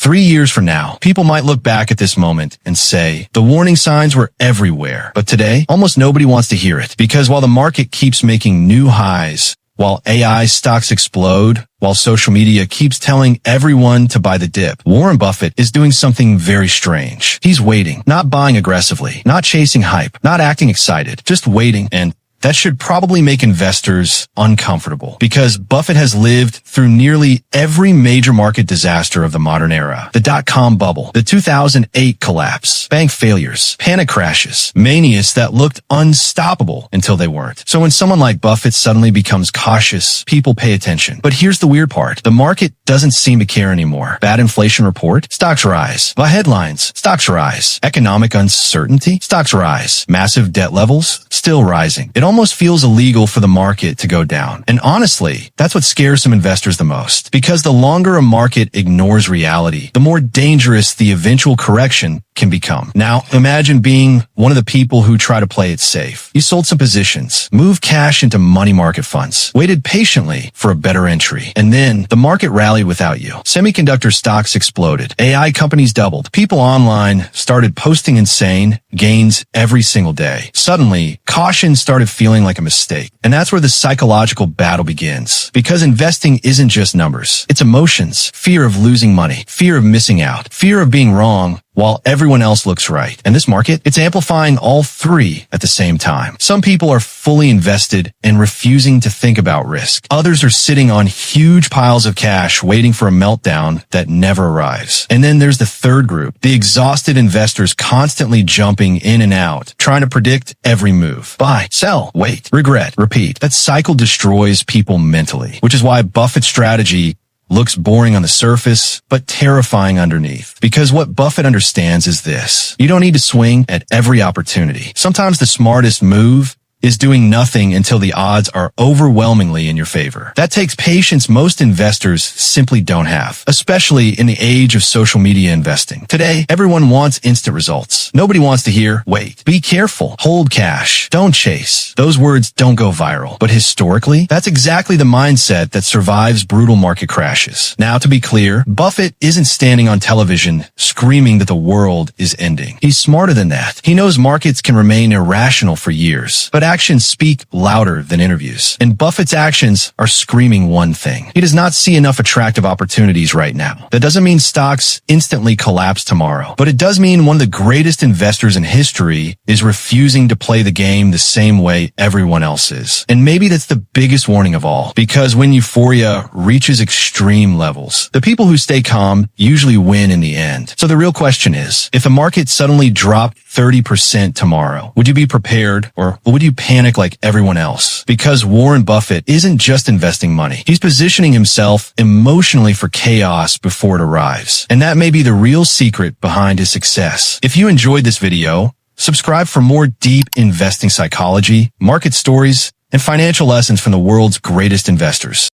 3 years from now, people might look back at this moment and say, the warning signs were everywhere. But today, almost nobody wants to hear it, because while the market keeps making new highs, while AI stocks explode, while social media keeps telling everyone to buy the dip, Warren Buffett is doing something very strange. He's waiting, not buying aggressively, not chasing hype, not acting excited, just waiting. And that should probably make investors uncomfortable, because Buffett has lived through nearly every major market disaster of the modern era. The dot-com bubble, the 2008 collapse, bank failures, panic crashes, manias that looked unstoppable until they weren't. So when someone like Buffett suddenly becomes cautious, people pay attention. But here's the weird part. The market doesn't seem to care anymore. Bad inflation report, stocks rise. By headlines, stocks rise. Economic uncertainty, stocks rise. Massive debt levels, still rising. It almost feels illegal for the market to go down. And honestly, that's what scares some investors the most. Because the longer a market ignores reality, the more dangerous the eventual correction can become. Now, imagine being one of the people who try to play it safe. You sold some positions, moved cash into money market funds, waited patiently for a better entry, and then the market rallied without you. Semiconductor stocks exploded. AI companies doubled. People online started posting insane gains every single day. Suddenly, caution started feeling like a mistake. And that's where the psychological battle begins. Because investing isn't just numbers. It's emotions, fear of losing money, fear of missing out, fear of being wrong while everyone else looks right. And this market, it's amplifying all three at the same time. Some people are fully invested and refusing to think about risk. Others are sitting on huge piles of cash waiting for a meltdown that never arrives. And then there's the third group, the exhausted investors constantly jumping in and out, trying to predict every move. Buy, sell, wait, regret, repeat. That cycle destroys people mentally, which is why Buffett's strategy looks boring on the surface, but terrifying underneath. Because what Buffett understands is this: you don't need to swing at every opportunity. Sometimes the smartest move is doing nothing until the odds are overwhelmingly in your favor. That takes patience most investors simply don't have, especially in the age of social media investing. Today, everyone wants instant results. Nobody wants to hear, wait, be careful, hold cash, don't chase. Those words don't go viral. But historically, that's exactly the mindset that survives brutal market crashes. Now, to be clear, Buffett isn't standing on television screaming that the world is ending. He's smarter than that. He knows markets can remain irrational for years, but actions speak louder than interviews. And Buffett's actions are screaming one thing: he does not see enough attractive opportunities right now. That doesn't mean stocks instantly collapse tomorrow, but it does mean one of the greatest investors in history is refusing to play the game the same way everyone else is. And maybe that's the biggest warning of all, because when euphoria reaches extreme levels, the people who stay calm usually win in the end. So the real question is, if the market suddenly dropped 30% tomorrow, would you be prepared, or would you panic like everyone else? Because Warren Buffett isn't just investing money. He's positioning himself emotionally for chaos before it arrives. And that may be the real secret behind his success. If you enjoyed this video, subscribe for more deep investing psychology, market stories, and financial lessons from the world's greatest investors.